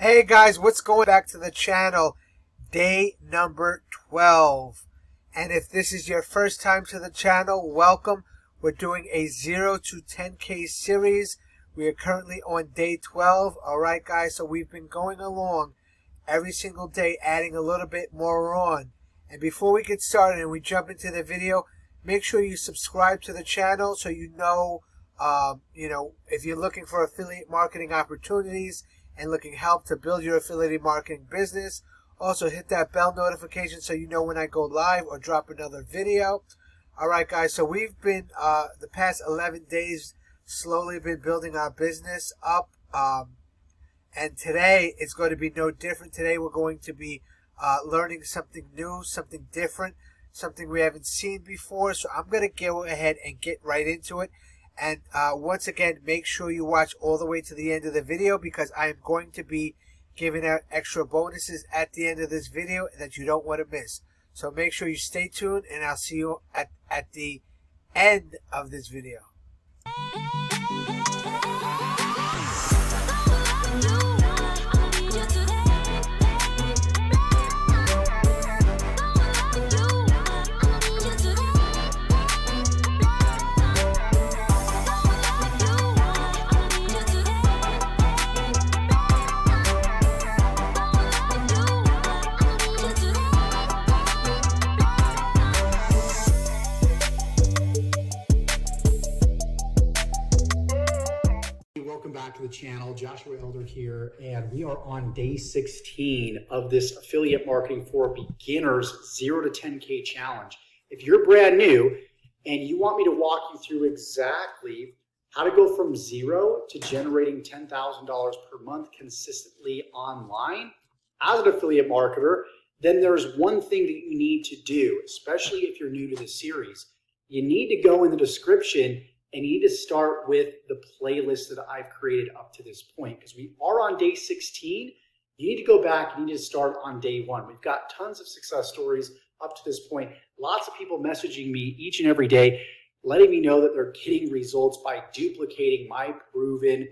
Hey guys, what's going back to the channel? Day number 12. And if this is your first time to the channel, welcome. We're doing a 0 to 10K series. We are currently on day 12. Alright guys, so we've been going along every single day, adding a little bit more on. And before we get started and we jump into the video, make sure you subscribe to the channel so you know, if you're looking for affiliate marketing opportunities and looking help to build your affiliate marketing business. Also hit that bell notification so you know when I go live or drop another video. Alright guys, so we've been the past 11 days slowly been building our business up, and today it's going to be no different. Today we're going to be learning something new, something different, something we haven't seen before. So I'm going to go ahead and get right into it. And once again, make sure you watch all the way to the end of the video, because I am going to be giving out extra bonuses at the end of this video that you don't want to miss. So make sure you stay tuned, and I'll see you at the end of this video. Welcome back to the channel. Joshua Elder here, and we are on day 16 of this affiliate marketing for beginners 0 to 10K challenge. If you're brand new and you want me to walk you through exactly how to go from 0 to generating $10,000 per month consistently online as an affiliate marketer, then there's one thing that you need to do, especially if you're new to this series. You need to go in the description and you need to start with the playlist that I've created up to this point, because we are on day 16. You need to go back and you need to start on day 1. We've got tons of success stories up to this point. Lots of people messaging me each and every day, letting me know that they're getting results by duplicating my proven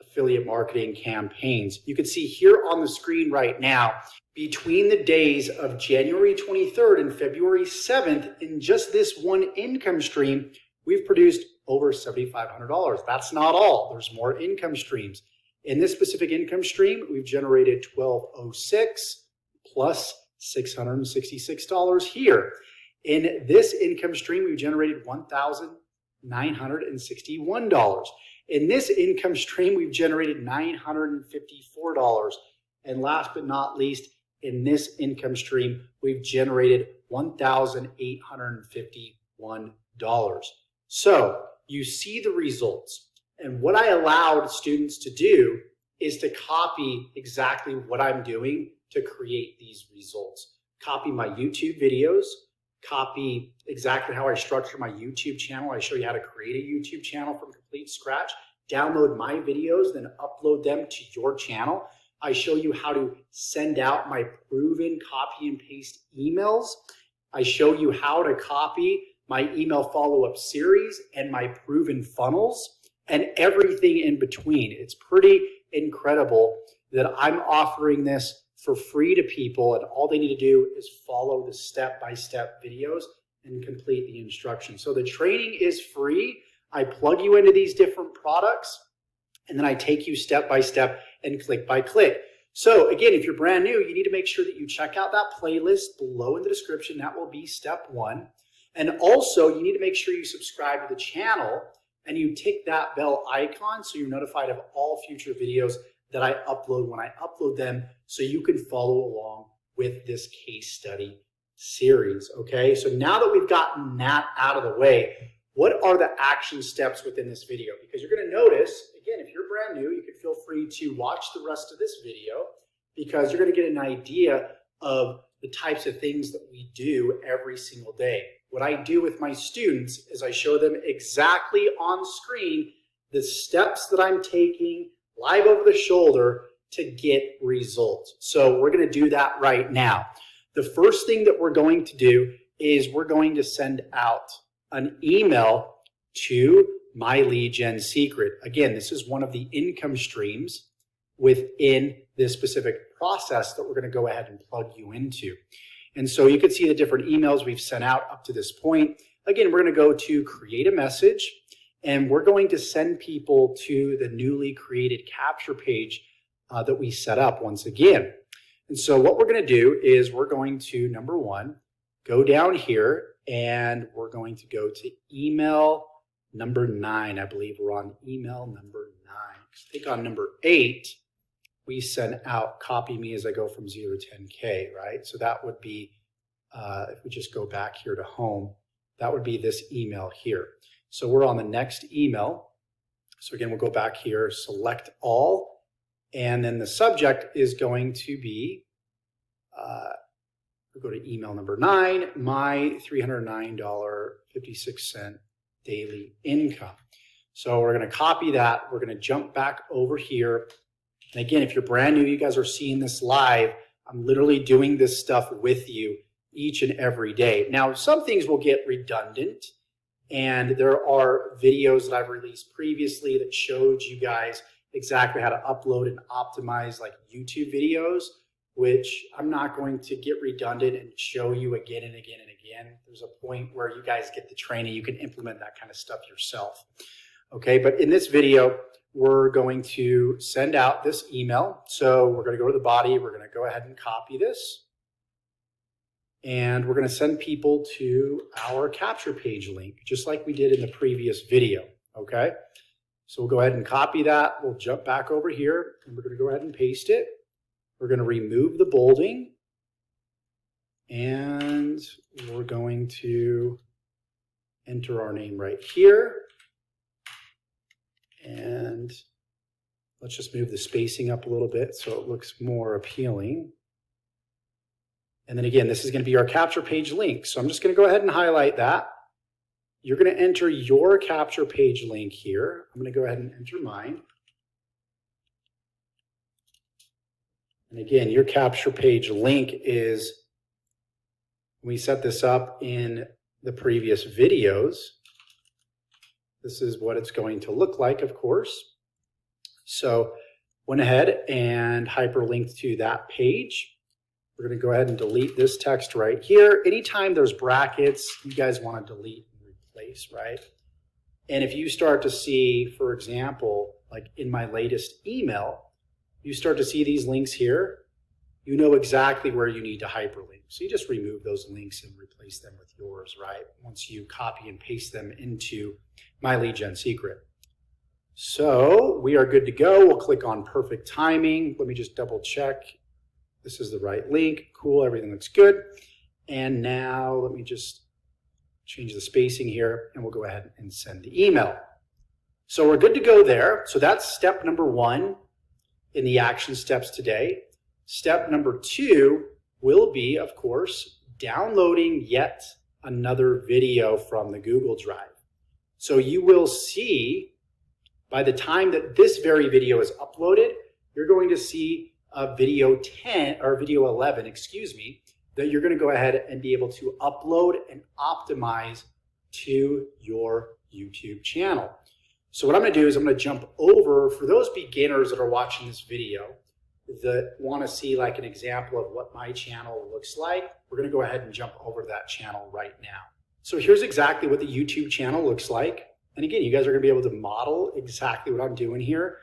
affiliate marketing campaigns. You can see here on the screen right now, between the days of January 23rd and February 7th, in just this one income stream, we've produced over $7,500. That's not all. There's more income streams. In this specific income stream, we've generated $1,206 plus $666 here. In this income stream, we've generated $1,961. In this income stream, we've generated $954. And last but not least, in this income stream, we've generated $1,851. So you see the results. And what I allowed students to do is to copy exactly what I'm doing to create these results. Copy my YouTube videos, copy exactly how I structure my YouTube channel. I show you how to create a YouTube channel from complete scratch, download my videos, then upload them to your channel. I show you how to send out my proven copy and paste emails. I show you how to copy my email follow-up series and my proven funnels and everything in between. It's pretty incredible that I'm offering this for free to people, and all they need to do is follow the step-by-step videos and complete the instructions. So the training is free. I plug you into these different products, and then I take you step-by-step and click by click. So again, if you're brand new, you need to make sure that you check out that playlist below in the description. That will be step 1. And also, you need to make sure you subscribe to the channel and you tick that bell icon so you're notified of all future videos that I upload when I upload them, so you can follow along with this case study series, okay? So now that we've gotten that out of the way, what are the action steps within this video? Because you're going to notice, again, if you're brand new, you can feel free to watch the rest of this video, because you're going to get an idea of the types of things that we do every single day. What I do with my students is I show them exactly on screen the steps that I'm taking live over the shoulder to get results. So we're going to do that right now. The first thing that we're going to do is we're going to send out an email to My Lead Gen Secret. Again, this is one of the income streams within this specific process that we're going to go ahead and plug you into. And so you can see the different emails we've sent out up to this point. Again, we're going to go to create a message, and we're going to send people to the newly created capture page that we set up once again. And so what we're going to do is we're going to, number one, go down here, and we're going to go to email number 9. I believe we're on email number 9. I think on number 8, we send out copy me as I go from 0 to 10K, right? So that would be, if we just go back here to home, that would be this email here. So we're on the next email. So again, we'll go back here, select all, and then the subject is going to be, we'll go to email number 9, my $309.56 daily income. So we're going to copy that. We're going to jump back over here. And again, if you're brand new, you guys are seeing this live. I'm literally doing this stuff with you each and every day. Now, some things will get redundant, and there are videos that I've released previously that showed you guys exactly how to upload and optimize like YouTube videos, which I'm not going to get redundant and show you again and again and again. There's a point where you guys get the training, you can implement that kind of stuff yourself. Okay, but in this video, we're going to send out this email. So we're going to go to the body, we're going to go ahead and copy this. And we're going to send people to our capture page link, just like we did in the previous video, okay? So we'll go ahead and copy that. We'll jump back over here, and we're going to go ahead and paste it. We're going to remove the bolding, and we're going to enter our name right here. And let's just move the spacing up a little bit so it looks more appealing. And then again, this is going to be our capture page link. So I'm just going to go ahead and highlight that. You're going to enter your capture page link here. I'm going to go ahead and enter mine. And again, your capture page link is, we set this up in the previous videos. This is what it's going to look like, of course. So went ahead and hyperlinked to that page. We're going to go ahead and delete this text right here. Anytime there's brackets, you guys want to delete and replace, right? And if you start to see, for example, like in my latest email, you start to see these links here, you know exactly where you need to hyperlink. So you just remove those links and replace them with yours, right? Once you copy and paste them into My Lead Gen Secret. So we are good to go. We'll click on perfect timing. Let me just double check. This is the right link. Cool, everything looks good. And now let me just change the spacing here, and we'll go ahead and send the email. So we're good to go there. So that's step number 1 in the action steps today. Step number 2 will be, of course, downloading yet another video from the Google Drive. So you will see by the time that this very video is uploaded, you're going to see video 10 or video 11, excuse me, that you're going to go ahead and be able to upload and optimize to your YouTube channel. So what I'm going to do is I'm going to jump over, for those beginners that are watching this video that want to see like an example of what my channel looks like, we're going to go ahead and jump over to that channel right now. So here's exactly what the YouTube channel looks like. And again, you guys are going to be able to model exactly what I'm doing here.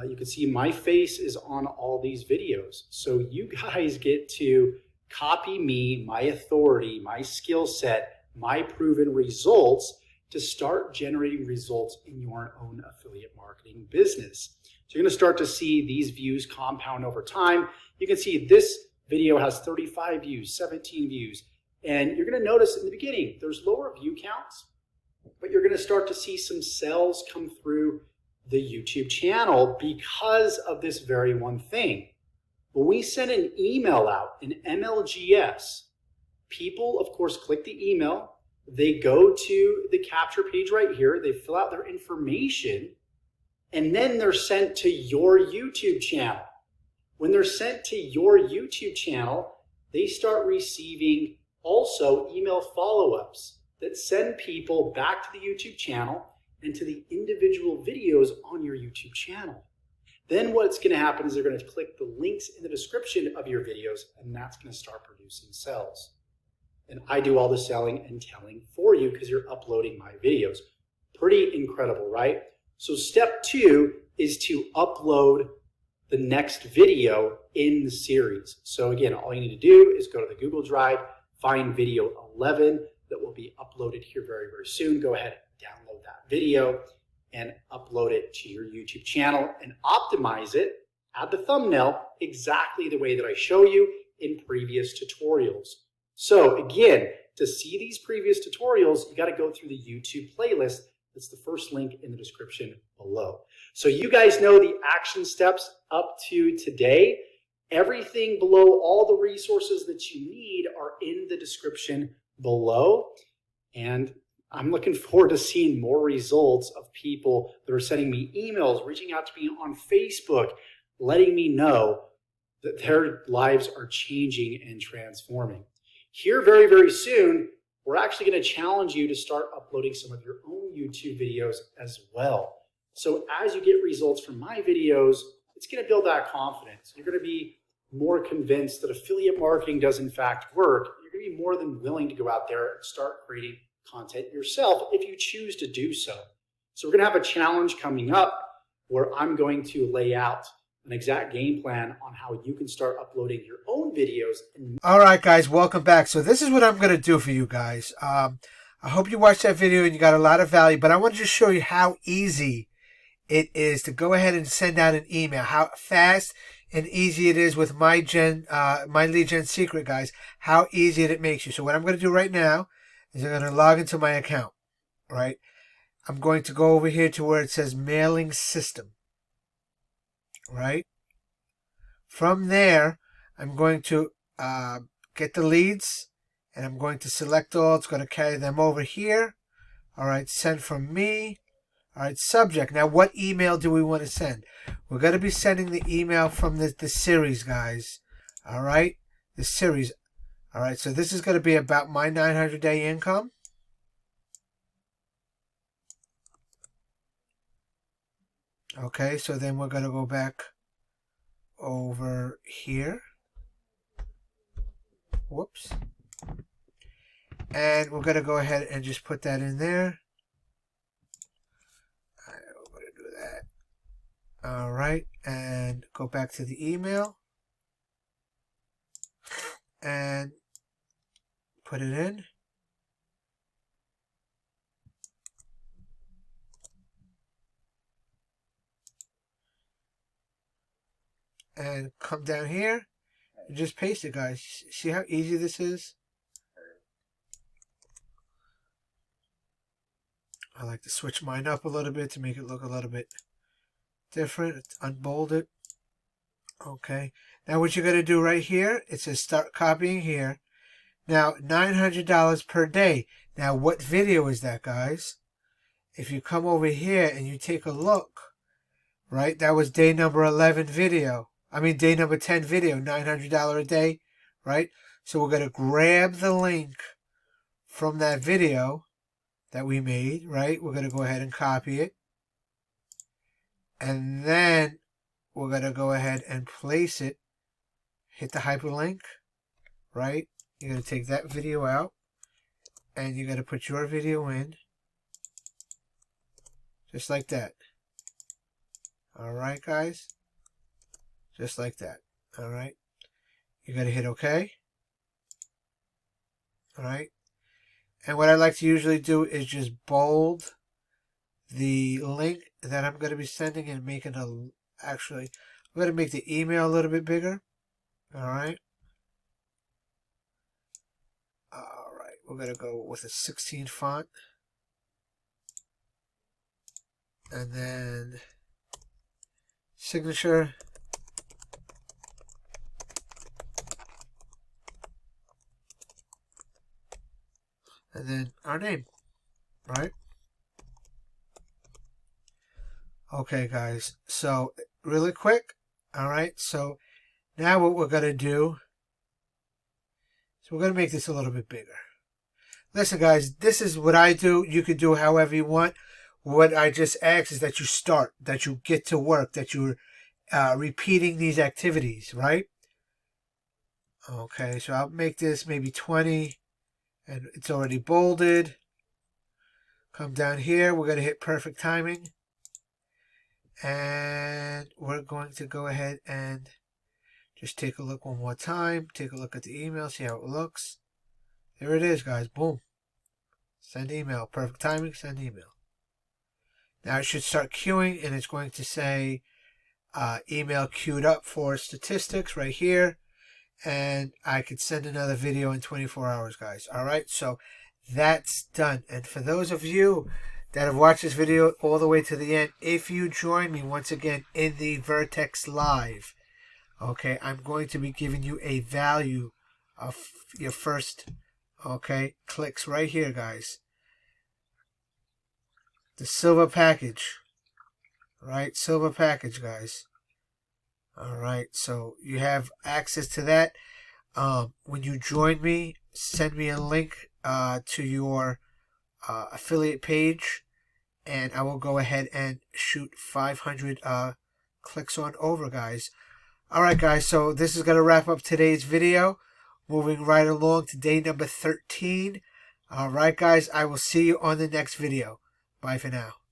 You can see my face is on all these videos. So you guys get to copy me, my authority, my skill set, my proven results to start generating results in your own affiliate marketing business. So you're going to start to see these views compound over time. You can see this video has 35 views, 17 views, and you're going to notice in the beginning, there's lower view counts, but you're going to start to see some sales come through the YouTube channel because of this very one thing. When we send an email out, an MLGS, people, of course, click the email, they go to the capture page right here, they fill out their information, and then they're sent to your YouTube channel. When they're sent to your YouTube channel, they start receiving also email follow-ups that send people back to the YouTube channel and to the individual videos on your YouTube channel. Then what's going to happen is they're going to click the links in the description of your videos, and that's going to start producing sales. And I do all the selling and telling for you because you're uploading my videos. Pretty incredible, right? So step 2 is to upload the next video in the series. So again, all you need to do is go to the Google Drive, find video 11 that will be uploaded here very, very soon. Go ahead and download that video and upload it to your YouTube channel and optimize it, add the thumbnail exactly the way that I show you in previous tutorials. So again, to see these previous tutorials, you got to go through the YouTube playlist. That's the first link in the description below. So you guys know the action steps up to today. Everything below, all the resources that you need are in the description below. And I'm looking forward to seeing more results of people that are sending me emails, reaching out to me on Facebook, letting me know that their lives are changing and transforming. Here very, very soon, we're actually going to challenge you to start uploading some of your own YouTube videos as well. So as you get results from my videos, it's going to build that confidence. You're going to be more convinced that affiliate marketing does in fact work. You're going to be more than willing to go out there and start creating content yourself if you choose to do so. So we're going to have a challenge coming up where I'm going to lay out an exact game plan on how you can start uploading your own videos. All right, guys, welcome back. So this is what I'm going to do for you guys. I hope you watched that video and you got a lot of value, but I want to just show you how easy it is to go ahead and send out an email, how fast and easy it is with my lead gen secret, guys, how easy it makes you. So what I'm going to do right now is I'm going to log into my account, right? I'm going to go over here to where it says mailing system, right? From there, I'm going to get the leads, and I'm going to select all. It's going to carry them over here. All right, send from me. All right, subject. Now, what email do we want to send? We're going to be sending the email from the series, guys. All right, the series. All right, so this is going to be about my 900-day income. Okay, so then we're going to go back over here. Whoops. And we're going to go ahead and just put that in there. We're going to do that. All right, and go back to the email. And put it in. And come down here and just paste it, guys. See how easy this is? I like to switch mine up a little bit to make it look a little bit different. Unbold it. Okay. Now what you're going to do right here, it says start copying here. Now, $900 per day. Now, what video is that, guys? If you come over here and you take a look, right, that was day number 11 video. I mean, day number 10 video, $900 a day, right? So we're going to grab the link from that video that we made, right? We're going to go ahead and copy it. And then we're going to go ahead and place it. Hit the hyperlink, right? You're going to take that video out. And you're going to put your video in. Just like that. Alright, guys? Just like that. Alright? You're going to hit OK. Alright? And what I like to usually do is just bold the link that I'm going to be sending and making actually, I'm going to make the email a little bit bigger. Alright? Alright, we're going to go with a 16 font. And then signature. And then our name, right? Okay, guys. So, really quick. All right. So, now what we're going to do is we're going to make this a little bit bigger. Listen, guys, this is what I do. You could do however you want. What I just ask is that you start, that you get to work, that you're repeating these activities, right? Okay, so I'll make this maybe 20, and it's already bolded. Come down here, we're going to hit perfect timing, and we're going to go ahead and just take a look one more time. Take a look at the email, see how it looks. There it is, guys. Boom. Send email. Perfect timing, send email. Now it should start queuing, and it's going to say email queued up for statistics right here. And I could send another video in 24 hours, guys. All right, so that's done. And for those of you that have watched this video all the way to the end, if you join me once again in the Vertex Live, okay, I'm going to be giving you a value of your first, okay, clicks right here, guys. The silver package, right? Silver package, guys. All right, so you have access to that. When you join me, send me a link to your affiliate page, and I will go ahead and shoot 500 clicks on over, guys. All right, guys, so this is going to wrap up today's video. Moving right along to day number 13. All right, guys, I will see you on the next video. Bye for now.